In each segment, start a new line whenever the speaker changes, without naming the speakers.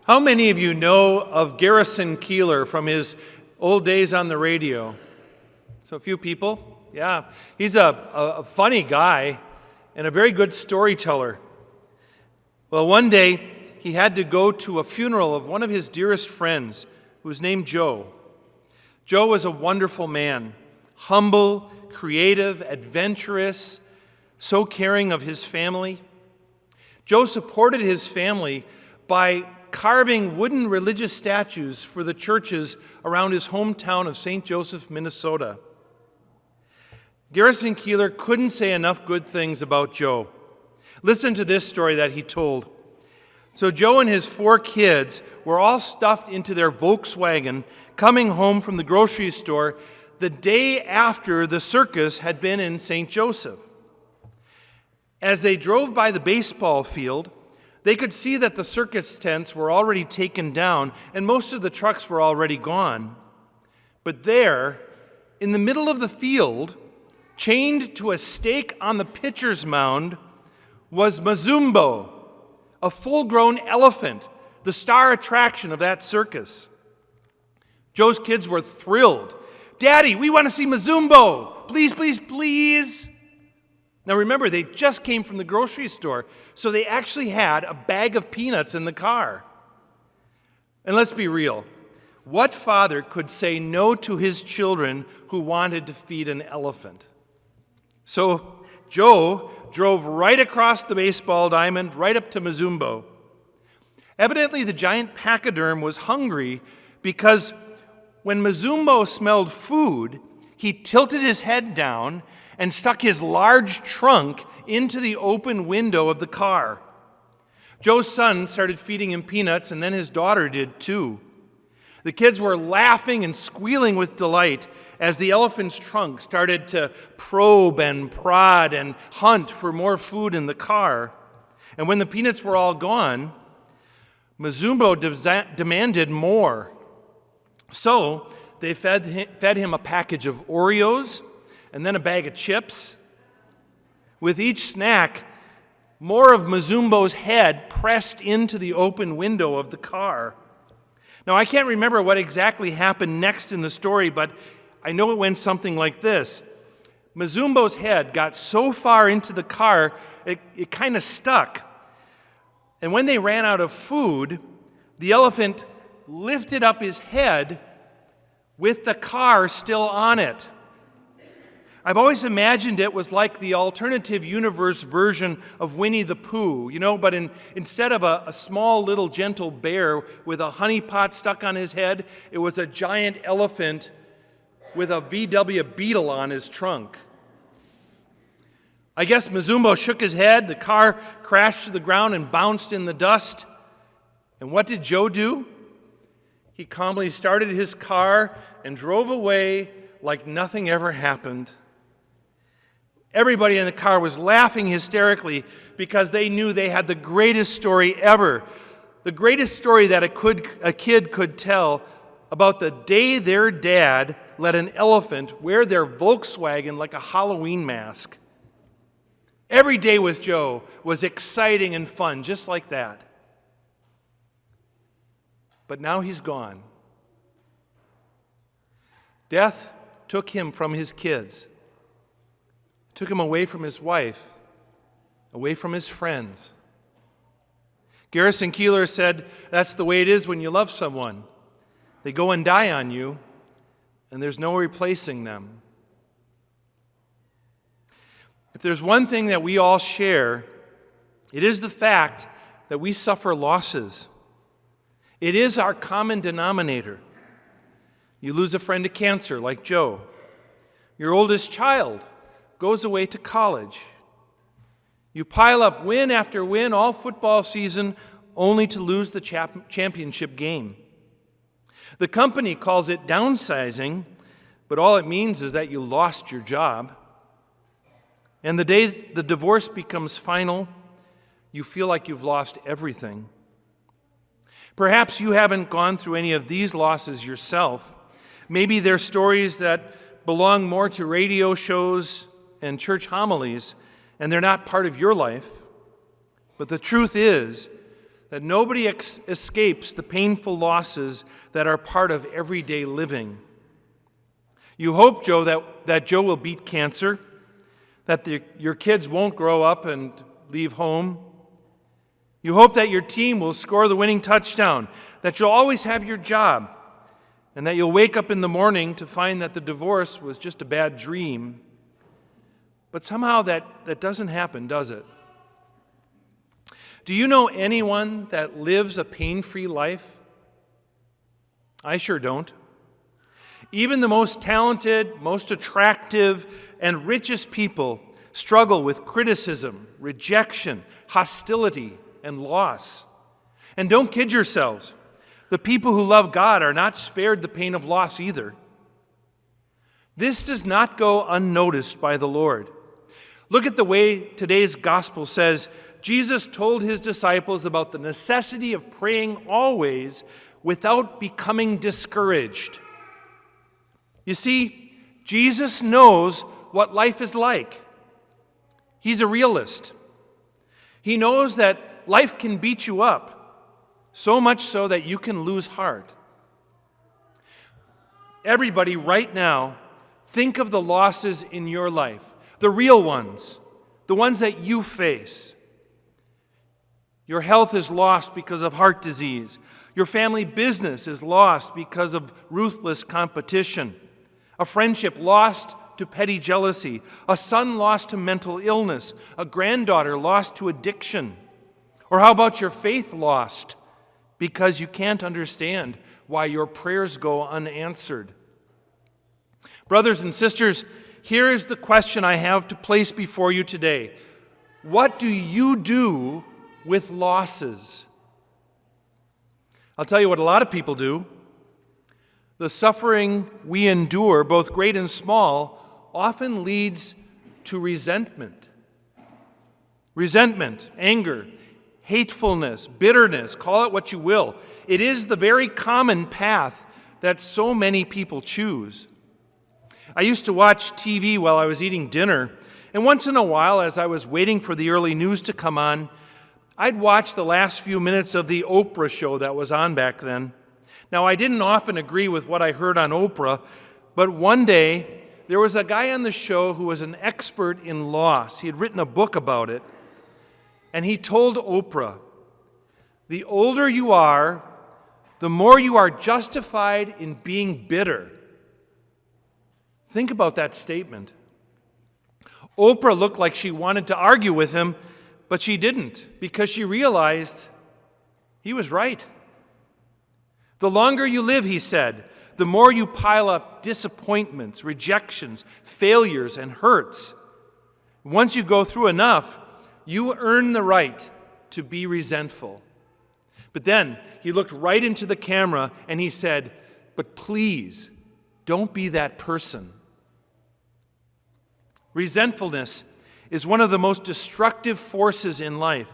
How many of you know of Garrison Keillor from his old days on the radio? So a few people? Yeah. He's a funny guy and a very good storyteller. Well, one day he had to go to a funeral of one of his dearest friends who was named Joe. Joe was a wonderful man, humble, creative, adventurous, so caring of his family. Joe supported his family by carving wooden religious statues for the churches around his hometown of St. Joseph, Minnesota. Garrison Keillor couldn't say enough good things about Joe. Listen to this story that he told. So Joe and his 4 kids were all stuffed into their Volkswagen coming home from the grocery store the day after the circus had been in St. Joseph. As they drove by the baseball field, they could see that the circus tents were already taken down and most of the trucks were already gone. But there, in the middle of the field, chained to a stake on the pitcher's mound, was Mazumbo, a full-grown elephant, the star attraction of that circus. Joe's kids were thrilled. "Daddy, we want to see Mazumbo! Please, please, please!" Now remember, they just came from the grocery store, so they actually had a bag of peanuts in the car. And let's be real. What father could say no to his children who wanted to feed an elephant? So Joe drove right across the baseball diamond, right up to Mazumbo. Evidently, the giant pachyderm was hungry because when Mazumbo smelled food, he tilted his head down and stuck his large trunk into the open window of the car. Joe's son started feeding him peanuts, and then his daughter did too. The kids were laughing and squealing with delight as the elephant's trunk started to probe and prod and hunt for more food in the car. And when the peanuts were all gone, Mazumbo demanded more. So they fed him a package of Oreos and then a bag of chips. With each snack, more of Mazumbo's head pressed into the open window of the car. Now, I can't remember what exactly happened next in the story, but I know it went something like this. Mazumbo's head got so far into the car, it kind of stuck. And when they ran out of food, the elephant lifted up his head with the car still on it. I've always imagined it was like the alternative universe version of Winnie the Pooh, but instead of a small little gentle bear with a honeypot stuck on his head, it was a giant elephant with a VW Beetle on his trunk. I guess Mazumbo shook his head, the car crashed to the ground and bounced in the dust. And what did Joe do? He calmly started his car and drove away like nothing ever happened. Everybody in the car was laughing hysterically because they knew they had the greatest story ever, the greatest story that a kid could tell about the day their dad let an elephant wear their Volkswagen like a Halloween mask. Every day with Joe was exciting and fun, just like that. But now he's gone. Death took him from his kids. Took him away from his wife, away from his friends. Garrison Keillor said, "That's the way it is when you love someone. They go and die on you, and there's no replacing them." If there's one thing that we all share, it is the fact that we suffer losses. It is our common denominator. You lose a friend to cancer, like Joe. Your oldest child goes away to college. You pile up win after win all football season only to lose the championship game. The company calls it downsizing, but all it means is that you lost your job. And the day the divorce becomes final, you feel like you've lost everything. Perhaps you haven't gone through any of these losses yourself. Maybe they're stories that belong more to radio shows and church homilies, and they're not part of your life. But the truth is that nobody escapes the painful losses that are part of everyday living. You hope, Joe, that Joe will beat cancer, that your kids won't grow up and leave home. You hope that your team will score the winning touchdown, that you'll always have your job, and that you'll wake up in the morning to find that the divorce was just a bad dream. But somehow that doesn't happen, does it? Do you know anyone that lives a pain-free life? I sure don't. Even the most talented, most attractive, and richest people struggle with criticism, rejection, hostility, and loss. And don't kid yourselves. The people who love God are not spared the pain of loss either. This does not go unnoticed by the Lord. Look at the way today's gospel says Jesus told his disciples about the necessity of praying always without becoming discouraged. You see, Jesus knows what life is like. He's a realist. He knows that life can beat you up, so much so that you can lose heart. Everybody right now, think of the losses in your life, the real ones, the ones that you face. Your health is lost because of heart disease. Your family business is lost because of ruthless competition. A friendship lost to petty jealousy. A son lost to mental illness. A granddaughter lost to addiction. Or how about your faith lost because you can't understand why your prayers go unanswered? Brothers and sisters, here is the question I have to place before you today. What do you do with losses? I'll tell you what a lot of people do. The suffering we endure, both great and small, often leads to resentment. Resentment, anger, hatefulness, bitterness, call it what you will. It is the very common path that so many people choose. I used to watch TV while I was eating dinner, and once in a while, as I was waiting for the early news to come on, I'd watch the last few minutes of the Oprah show that was on back then. Now, I didn't often agree with what I heard on Oprah, but one day there was a guy on the show who was an expert in loss. He had written a book about it, and he told Oprah, "The older you are, the more you are justified in being bitter." Think about that statement. Oprah looked like she wanted to argue with him, but she didn't, because she realized he was right. The longer you live, he said, the more you pile up disappointments, rejections, failures, and hurts. Once you go through enough, you earn the right to be resentful. But then he looked right into the camera and he said, "But please, don't be that person." Resentfulness is one of the most destructive forces in life.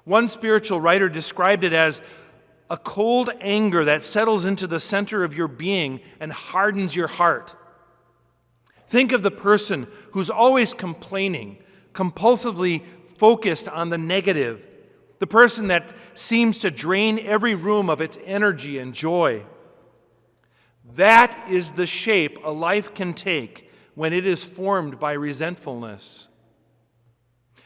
One spiritual writer described it as a cold anger that settles into the center of your being and hardens your heart. Think of the person who's always complaining, compulsively focused on the negative, the person that seems to drain every room of its energy and joy. That is the shape a life can take when it is formed by resentfulness.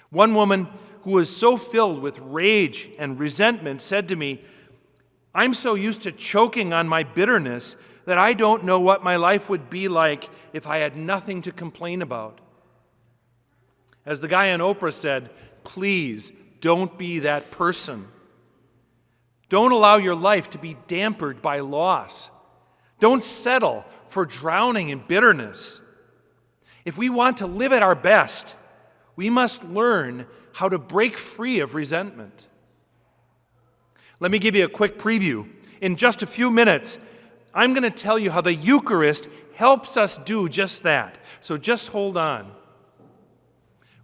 One woman who was so filled with rage and resentment said to me, "I'm so used to choking on my bitterness that I don't know what my life would be like if I had nothing to complain about." As the guy on Oprah said, please don't be that person. Don't allow your life to be dampened by loss. Don't settle for drowning in bitterness. If we want to live at our best, we must learn how to break free of resentment. Let me give you a quick preview. In just a few minutes, I'm going to tell you how the Eucharist helps us do just that. So just hold on.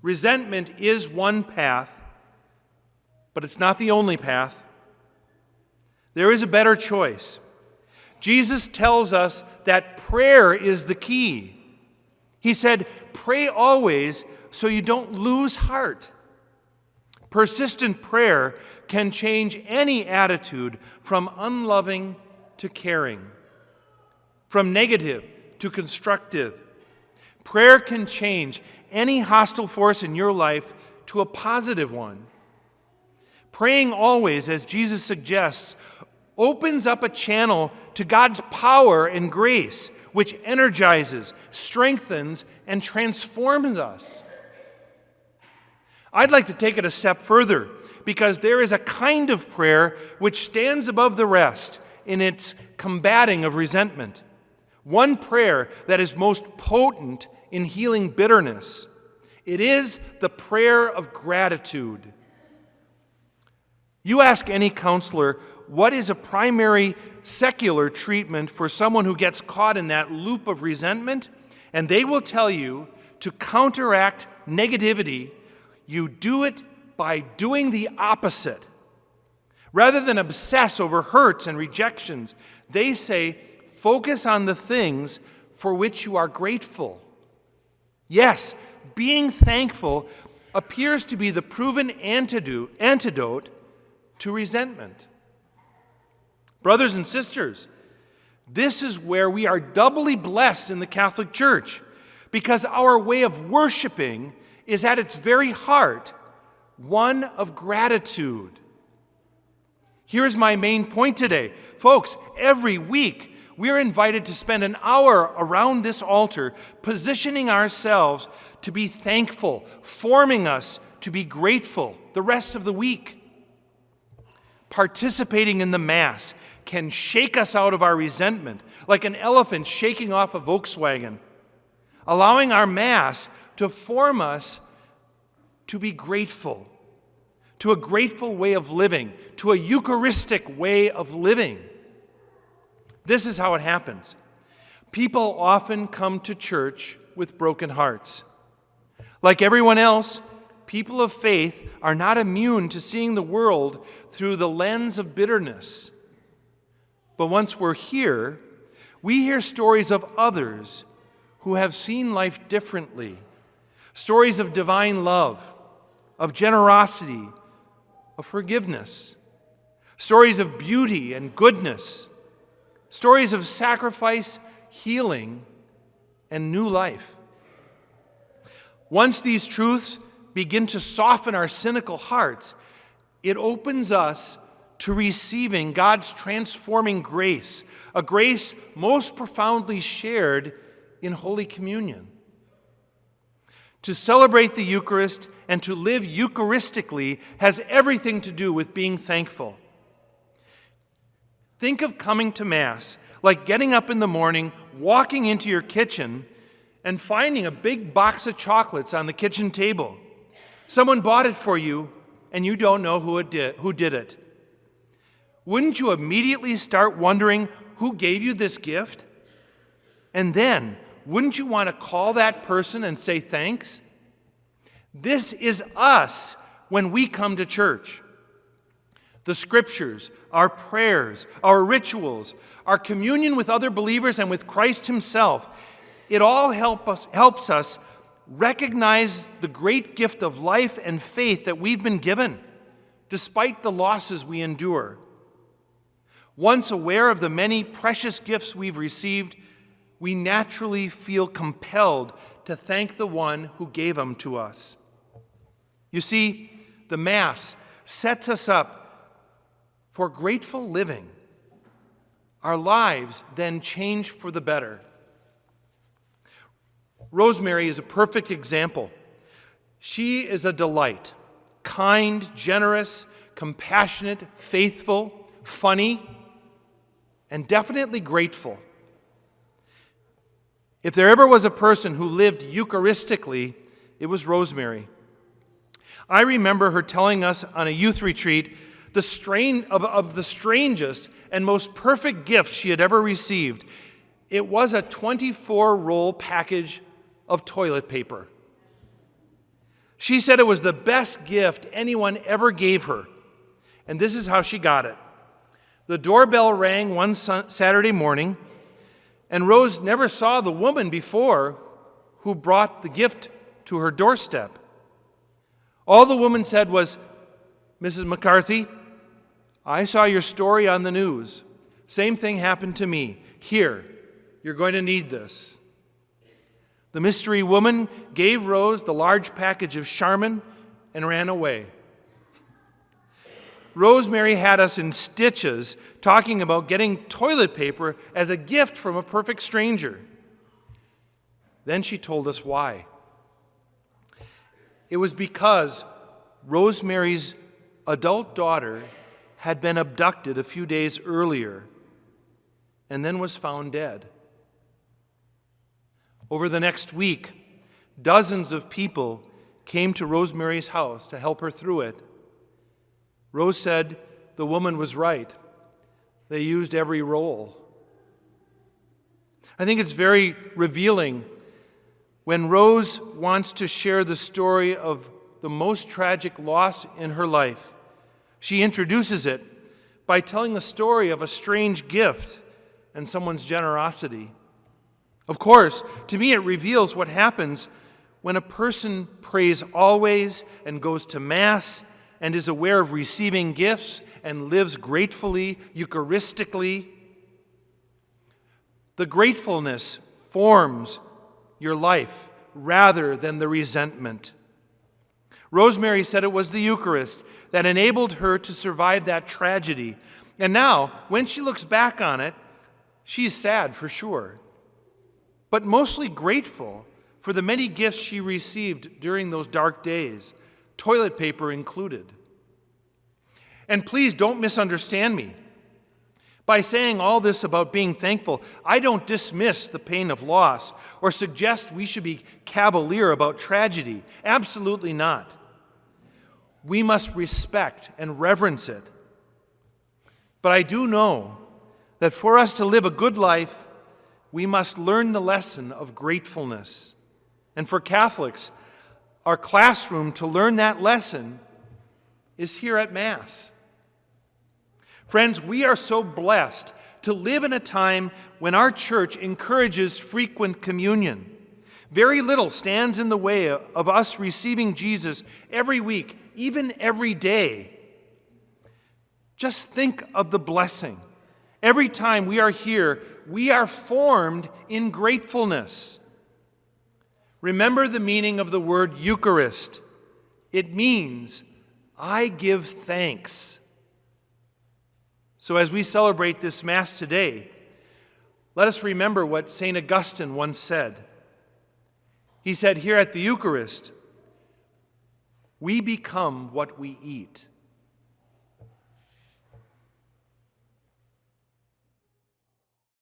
Resentment is one path, but it's not the only path. There is a better choice. Jesus tells us that prayer is the key. He said, "Pray always so you don't lose heart." Persistent prayer can change any attitude from unloving to caring, from negative to constructive. Prayer can change any hostile force in your life to a positive one. Praying always, as Jesus suggests, opens up a channel to God's power and grace, which energizes, strengthens, and transforms us. I'd like to take it a step further, because there is a kind of prayer which stands above the rest in its combating of resentment. One prayer that is most potent in healing bitterness. It is the prayer of gratitude. You ask any counselor, what is a primary secular treatment for someone who gets caught in that loop of resentment? And they will tell you to counteract negativity, you do it by doing the opposite. Rather than obsess over hurts and rejections, they say, focus on the things for which you are grateful. Yes, being thankful appears to be the proven antidote to resentment. Brothers and sisters, this is where we are doubly blessed in the Catholic Church, because our way of worshiping is at its very heart one of gratitude. Here's my main point today. Folks, every week we're invited to spend an hour around this altar positioning ourselves to be thankful, forming us to be grateful the rest of the week. Participating in the Mass can shake us out of our resentment, like an elephant shaking off a Volkswagen, allowing our Mass to form us to be grateful, to a grateful way of living, to a Eucharistic way of living. This is how it happens. People often come to church with broken hearts. Like everyone else, people of faith are not immune to seeing the world through the lens of bitterness. But once we're here, we hear stories of others who have seen life differently. Stories of divine love, of generosity, of forgiveness. Stories of beauty and goodness. Stories of sacrifice, healing, and new life. Once these truths begin to soften our cynical hearts, it opens us to receiving God's transforming grace, a grace most profoundly shared in Holy Communion. To celebrate the Eucharist and to live Eucharistically has everything to do with being thankful. Think of coming to Mass like getting up in the morning, walking into your kitchen, and finding a big box of chocolates on the kitchen table. Someone bought it for you, and you don't know who did it. Wouldn't you immediately start wondering who gave you this gift? And then, wouldn't you want to call that person and say thanks? This is us when we come to church. The Scriptures, our prayers, our rituals, our communion with other believers and with Christ Himself, it all helps us recognize the great gift of life and faith that we've been given, despite the losses we endure. Once aware of the many precious gifts we've received, we naturally feel compelled to thank the one who gave them to us. You see, the Mass sets us up for grateful living. Our lives then change for the better. Rosemary is a perfect example. She is a delight, kind, generous, compassionate, faithful, funny, and definitely grateful. If there ever was a person who lived Eucharistically, it was Rosemary. I remember her telling us on a youth retreat the strangest and most perfect gift she had ever received. It was a 24-roll package of toilet paper. She said it was the best gift anyone ever gave her, and this is how she got it. The doorbell rang one Saturday morning, and Rose never saw the woman before who brought the gift to her doorstep. All the woman said was, Mrs. McCarthy, I saw your story on the news. Same thing happened to me. Here, you're going to need this. The mystery woman gave Rose the large package of Charmin and ran away. Rosemary had us in stitches talking about getting toilet paper as a gift from a perfect stranger. Then she told us why. It was because Rosemary's adult daughter had been abducted a few days earlier and then was found dead. Over the next week, dozens of people came to Rosemary's house to help her through it. Rose said the woman was right. They used every role. I think it's very revealing when Rose wants to share the story of the most tragic loss in her life. She introduces it by telling the story of a strange gift and someone's generosity. Of course, to me it reveals what happens when a person prays always and goes to Mass and is aware of receiving gifts and lives gratefully, Eucharistically. The gratefulness forms your life rather than the resentment. Rosemary said it was the Eucharist that enabled her to survive that tragedy. And now, when she looks back on it, she's sad for sure, but mostly grateful for the many gifts she received during those dark days, toilet paper included. And please don't misunderstand me. By saying all this about being thankful, I don't dismiss the pain of loss or suggest we should be cavalier about tragedy. Absolutely not. We must respect and reverence it. But I do know that for us to live a good life, we must learn the lesson of gratefulness. And for Catholics, our classroom to learn that lesson is here at Mass. Friends, we are so blessed to live in a time when our church encourages frequent communion. Very little stands in the way of us receiving Jesus every week, even every day. Just think of the blessing. Every time we are here, we are formed in gratefulness. Remember the meaning of the word Eucharist. It means, I give thanks. So as we celebrate this Mass today, let us remember what St. Augustine once said. He said, here at the Eucharist, we become what we eat.